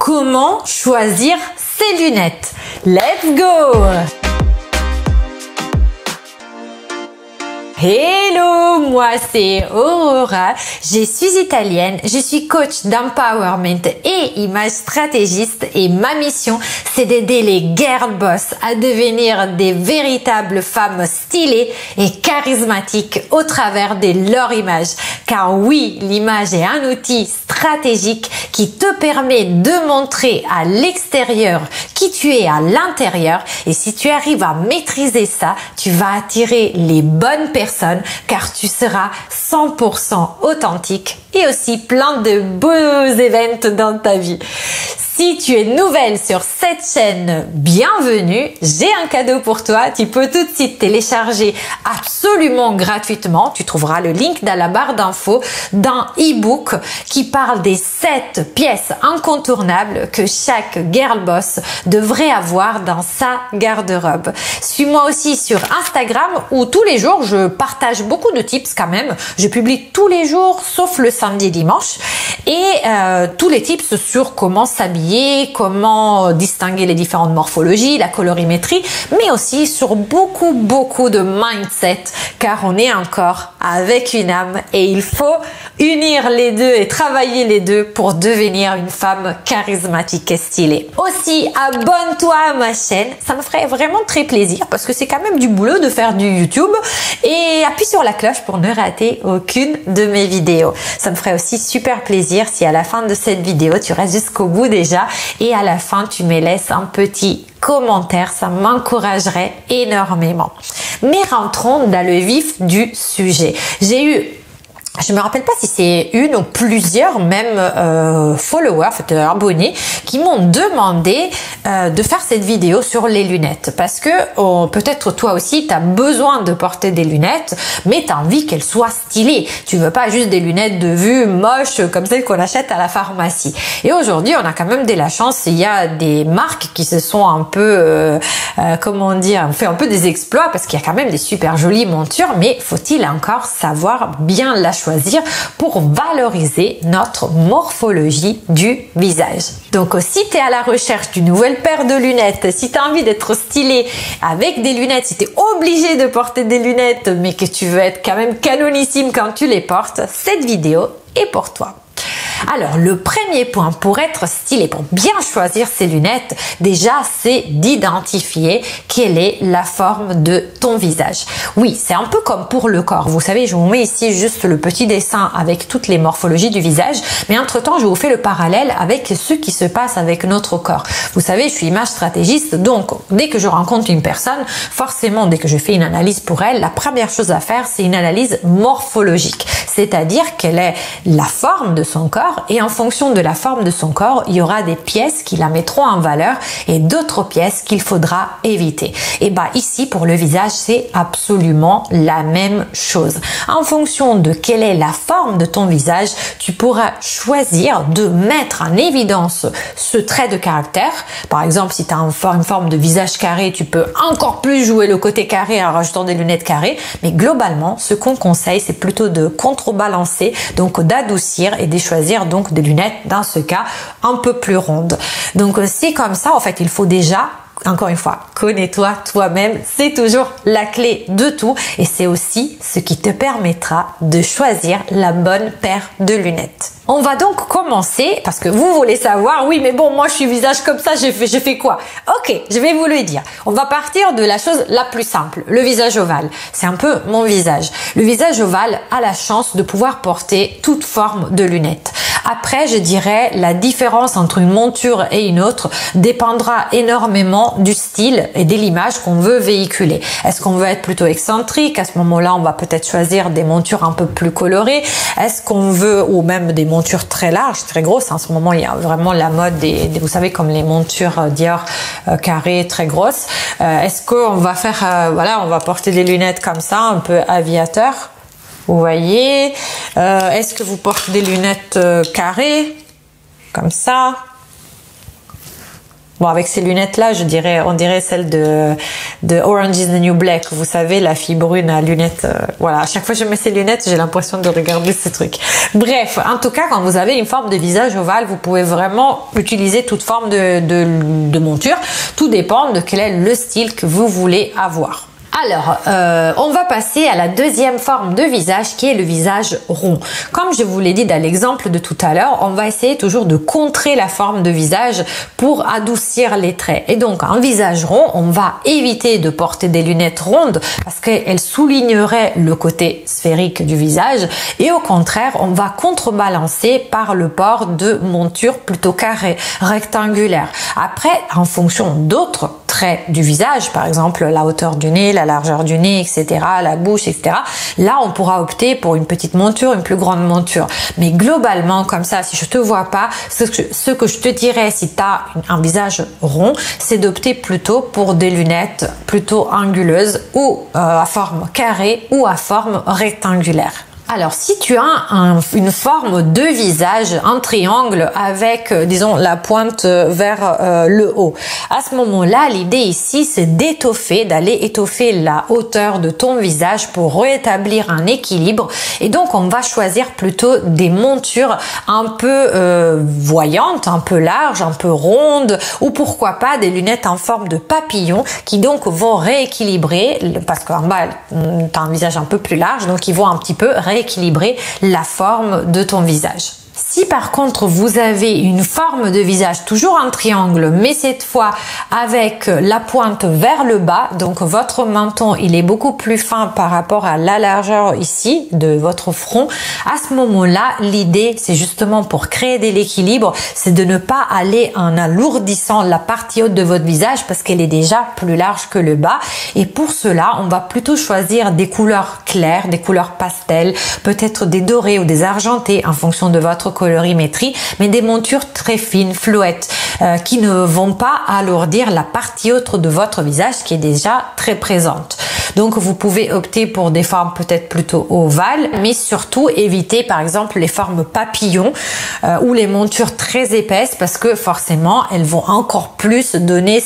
Comment choisir ses lunettes? Let's go! Hello, moi c'est Aurora, je suis italienne, je suis coach d'empowerment et image stratégiste et ma mission c'est d'aider les girl boss à devenir des véritables femmes stylées et charismatiques au travers de leur image. Car oui, l'image est un outil stratégique qui te permet de montrer à l'extérieur qui tu es à l'intérieur, et si tu arrives à maîtriser ça, tu vas attirer les bonnes personnes car tu seras 100% authentique et aussi plein de beaux événements dans ta vie. Si tu es nouvelle sur cette chaîne, bienvenue, j'ai un cadeau pour toi. Tu peux tout de suite télécharger absolument gratuitement. Tu trouveras le link dans la barre d'infos d'un e-book qui parle des 7 pièces incontournables que chaque girl boss devrait avoir dans sa garde-robe. Suis-moi aussi sur Instagram où tous les jours je partage beaucoup de tips quand même. Je publie tous les jours sauf le samedi et dimanche et tous les tips sur comment s'habiller, comment distinguer les différentes morphologies, la colorimétrie, mais aussi sur beaucoup de mindset, car on est encore avec une âme et il faut unir les deux et travailler les deux pour devenir une femme charismatique et stylée. Aussi, abonne-toi à ma chaîne, ça me ferait vraiment très plaisir parce que c'est quand même du boulot de faire du YouTube, et appuie sur la cloche pour ne rater aucune de mes vidéos. Ça me ferait aussi super plaisir si à la fin de cette vidéo, tu restes jusqu'au bout déjà et à la fin tu me laisses un petit commentaire, ça m'encouragerait énormément. Mais rentrons dans le vif du sujet. Je me rappelle pas si c'est une ou plusieurs même followers, abonnés, qui m'ont demandé de faire cette vidéo sur les lunettes. Parce que peut-être toi aussi, tu as besoin de porter des lunettes, mais tu as envie qu'elles soient stylées. Tu veux pas juste des lunettes de vue moches comme celles qu'on achète à la pharmacie. Et aujourd'hui, on a quand même de la chance. Il y a des marques qui se sont un peu, on fait un peu des exploits parce qu'il y a quand même des super jolies montures, mais faut-il encore savoir bien la choisir pour valoriser notre morphologie du visage. Donc si tu es à la recherche d'une nouvelle paire de lunettes, si tu as envie d'être stylé avec des lunettes, si tu es obligé de porter des lunettes mais que tu veux être quand même canonissime quand tu les portes, cette vidéo est pour toi. Alors, le premier point pour être stylé, pour bien choisir ses lunettes, déjà, c'est d'identifier quelle est la forme de ton visage. Oui, c'est un peu comme pour le corps. Vous savez, je vous mets ici juste le petit dessin avec toutes les morphologies du visage, mais entre-temps, je vous fais le parallèle avec ce qui se passe avec notre corps. Vous savez, je suis image stratégiste, donc dès que je rencontre une personne, forcément, dès que je fais une analyse pour elle, la première chose à faire, c'est une analyse morphologique, c'est-à-dire quelle est la forme de son corps, et en fonction de la forme de son corps, il y aura des pièces qui la mettront en valeur et d'autres pièces qu'il faudra éviter. Et ici, pour le visage, c'est absolument la même chose. En fonction de quelle est la forme de ton visage, tu pourras choisir de mettre en évidence ce trait de caractère. Par exemple, si tu as une forme de visage carré, tu peux encore plus jouer le côté carré en rajoutant des lunettes carrées. Mais globalement, ce qu'on conseille, c'est plutôt de contrebalancer, donc d'adoucir et de choisir donc des lunettes dans ce cas un peu plus rondes. Donc c'est comme ça, en fait, il faut déjà, encore une fois, connais-toi toi-même, c'est toujours la clé de tout et c'est aussi ce qui te permettra de choisir la bonne paire de lunettes. On va donc commencer parce que vous voulez savoir, oui mais bon moi je suis visage comme ça, je fais quoi? Ok, je vais vous le dire. On va partir de la chose la plus simple, le visage ovale. C'est un peu mon visage. Le visage ovale a la chance de pouvoir porter toute forme de lunettes. Après, je dirais la différence entre une monture et une autre dépendra énormément du style et de l'image qu'on veut véhiculer. Est-ce qu'on veut être plutôt excentrique? À ce moment-là, on va peut-être choisir des montures un peu plus colorées. Est-ce qu'on veut, ou même des montures très larges, très grosses? En ce moment, il y a vraiment la mode vous savez, comme les montures Dior carrées, très grosses. Est-ce qu'on va faire, on va porter des lunettes comme ça, un peu aviateur? Vous voyez, est-ce que vous portez des lunettes carrées, comme ça? Bon, avec ces lunettes-là, on dirait celle de Orange is the New Black. Vous savez, la fille brune à lunettes. Voilà, à chaque fois que je mets ces lunettes, j'ai l'impression de regarder ces trucs. Bref, en tout cas, quand vous avez une forme de visage ovale, vous pouvez vraiment utiliser toute forme de monture. Tout dépend de quel est le style que vous voulez avoir. Alors, on va passer à la deuxième forme de visage qui est le visage rond. Comme je vous l'ai dit dans l'exemple de tout à l'heure, on va essayer toujours de contrer la forme de visage pour adoucir les traits. Et donc, un visage rond, on va éviter de porter des lunettes rondes parce qu'elles souligneraient le côté sphérique du visage. Et au contraire, on va contrebalancer par le port de montures plutôt carrées, rectangulaires. Après, en fonction d'autres traits du visage, par exemple la hauteur du nez, la largeur du nez, etc., la bouche, etc. Là, on pourra opter pour une petite monture, une plus grande monture. Mais globalement, comme ça, si je te vois pas, ce que je te dirais si tu as un visage rond, c'est d'opter plutôt pour des lunettes plutôt anguleuses ou à forme carrée ou à forme rectangulaire. Alors, si tu as une forme de visage, un triangle avec, disons, la pointe vers le haut, à ce moment-là, l'idée ici, c'est d'aller étoffer la hauteur de ton visage pour rétablir un équilibre. Et donc, on va choisir plutôt des montures un peu voyantes, un peu larges, un peu rondes, ou pourquoi pas des lunettes en forme de papillon qui donc vont rééquilibrer, parce qu'en bas, tu as un visage un peu plus large, donc ils vont un petit peu rééquilibrer la forme de ton visage. Si par contre vous avez une forme de visage toujours un triangle, mais cette fois avec la pointe vers le bas, donc votre menton il est beaucoup plus fin par rapport à la largeur ici de votre front, à ce moment-là, l'idée c'est justement pour créer de l'équilibre, c'est de ne pas aller en alourdissant la partie haute de votre visage parce qu'elle est déjà plus large que le bas. Et pour cela, on va plutôt choisir des couleurs claires, des couleurs pastel, peut-être des dorés ou des argentés en fonction de votre colorimétrie, mais des montures très fines, flouettes, qui ne vont pas alourdir la partie haute de votre visage qui est déjà très présente. Donc vous pouvez opter pour des formes peut-être plutôt ovales, mais surtout éviter par exemple les formes papillons ou les montures très épaisses parce que forcément elles vont encore plus donner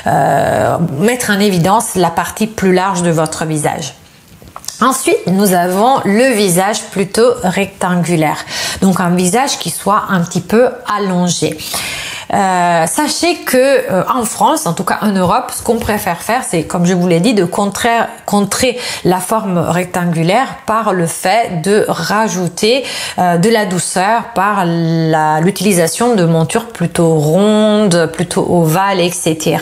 mettre en évidence la partie plus large de votre visage. Ensuite, nous avons le visage plutôt rectangulaire, donc un visage qui soit un petit peu allongé. Sachez que en France, en tout cas en Europe, ce qu'on préfère faire, c'est, comme je vous l'ai dit, de contrer la forme rectangulaire par le fait de rajouter de la douceur par l'utilisation de montures plutôt rondes, plutôt ovales, etc.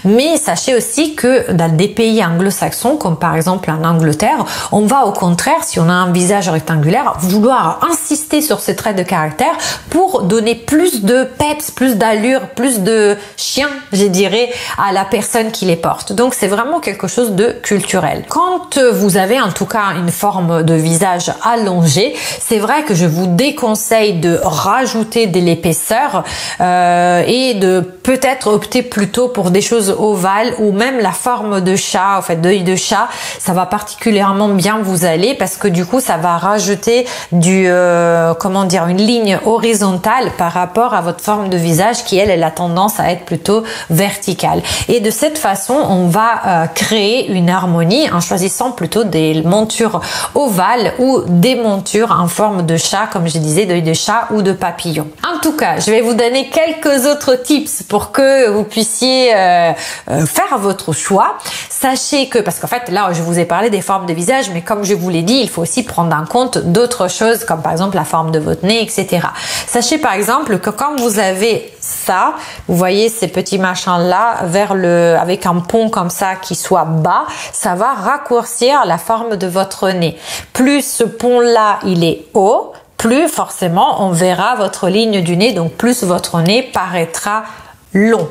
Mais sachez aussi que dans des pays anglo-saxons, comme par exemple en Angleterre, on va au contraire, si on a un visage rectangulaire, vouloir insister sur ces traits de caractère pour donner plus de peps, plus d'allure, plus de chien, je dirais, à la personne qui les porte. Donc c'est vraiment quelque chose de culturel. Quand vous avez en tout cas une forme de visage allongé, c'est vrai que je vous déconseille de rajouter de l'épaisseur et de peut-être opter plutôt pour des choses ovales ou même la forme de chat, en fait d'œil de chat, ça va particulièrement bien vous aller parce que du coup ça va rajouter une ligne horizontale par rapport à votre forme de visage qui elle a tendance à être plutôt verticale. Et de cette façon, on va créer une harmonie en choisissant plutôt des montures ovales ou des montures en forme de chat, comme je disais, d'œil de chat ou de papillon. En tout cas, je vais vous donner quelques autres tips pour que vous puissiez faire votre choix. Sachez que, parce qu'en fait, là, je vous ai parlé des formes de visage, mais comme je vous l'ai dit, il faut aussi prendre en compte d'autres choses, comme par exemple la forme de votre nez, etc. Sachez par exemple que quand vous avez ça, vous voyez ces petits machins là avec un pont comme ça qui soit bas, ça va raccourcir la forme de votre nez. Plus ce pont là il est haut, plus forcément on verra votre ligne du nez, donc plus votre nez paraîtra long.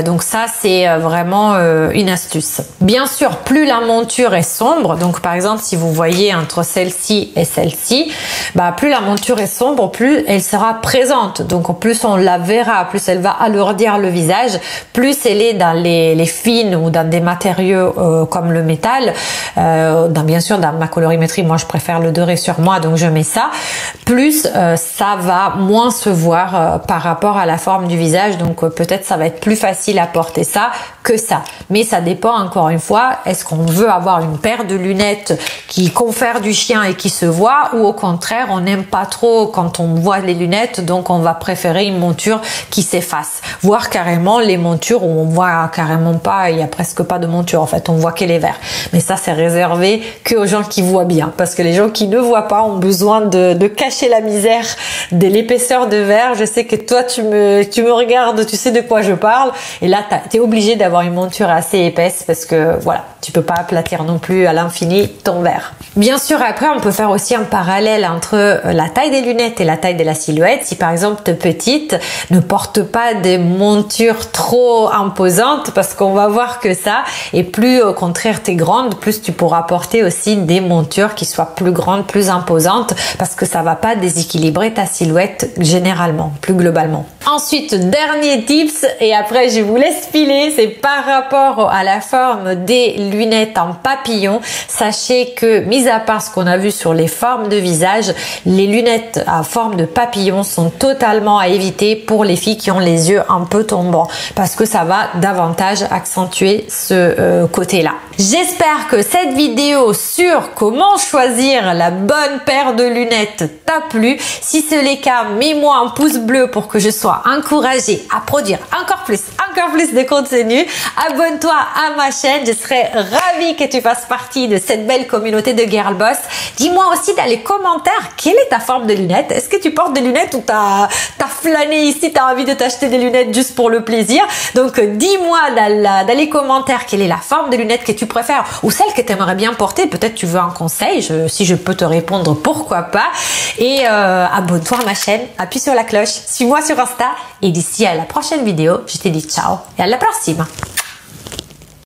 Donc ça, c'est vraiment une astuce. Bien sûr, plus la monture est sombre, donc par exemple, si vous voyez entre celle-ci et celle-ci, plus la monture est sombre, plus elle sera présente. Donc plus on la verra, plus elle va alourdir le visage, plus elle est dans les fines ou dans des matériaux comme le métal. Bien sûr, dans ma colorimétrie, moi je préfère le doré sur moi, donc je mets ça. Plus ça va moins se voir par rapport à la forme du visage, donc peut-être ça va être plus facile à porter ça que ça. Mais ça dépend encore une fois, est-ce qu'on veut avoir une paire de lunettes qui confère du chien et qui se voit, ou au contraire on n'aime pas trop quand on voit les lunettes, donc on va préférer une monture qui s'efface, voire carrément les montures où on voit carrément pas, il y a presque pas de monture en fait, on voit que les verres. Mais ça c'est réservé que aux gens qui voient bien, parce que les gens qui ne voient pas ont besoin de cacher la misère de l'épaisseur de verre. Je sais que toi tu me regardes, tu sais de quoi je parle, et là t'es obligé d'avoir une monture assez épaisse parce que voilà, tu peux pas aplatir non plus à l'infini ton verre. Bien sûr, après on peut faire aussi un parallèle entre la taille des lunettes et la taille de la silhouette. Si par exemple t'es petite, ne porte pas des montures trop imposantes parce qu'on va voir que ça, et plus au contraire t'es grande, plus tu pourras porter aussi des montures qui soient plus grandes, plus imposantes, parce que ça va pas déséquilibrer ta silhouette généralement, plus globalement. Ensuite, dernier tips, et après je vous laisse filer, c'est par rapport à la forme des lunettes en papillon. Sachez que, mis à part ce qu'on a vu sur les formes de visage, les lunettes à forme de papillon sont totalement à éviter pour les filles qui ont les yeux un peu tombants, parce que ça va davantage accentuer ce côté-là. J'espère que cette vidéo sur comment choisir la bonne paire de lunettes t'a plu. Si c'est le cas, mets-moi un pouce bleu pour que je sois encouragée à produire encore plus de contenu. Abonne-toi à ma chaîne, je serais ravie que tu fasses partie de cette belle communauté de Girl Boss. Dis-moi aussi dans les commentaires quelle est ta forme de lunettes. Est-ce que tu portes des lunettes ou t'as flâné ici, t'as envie de t'acheter des lunettes juste pour le plaisir? Donc dis-moi dans les commentaires quelle est la forme de lunettes que tu préfères ou celle que tu aimerais bien porter. Peut-être tu veux un conseil, si je peux te répondre, pourquoi pas. Et abonne-toi à ma chaîne, appuie sur la cloche, suis-moi sur Insta, et d'ici à la prochaine vidéo, je te dis ciao et à la prochaine.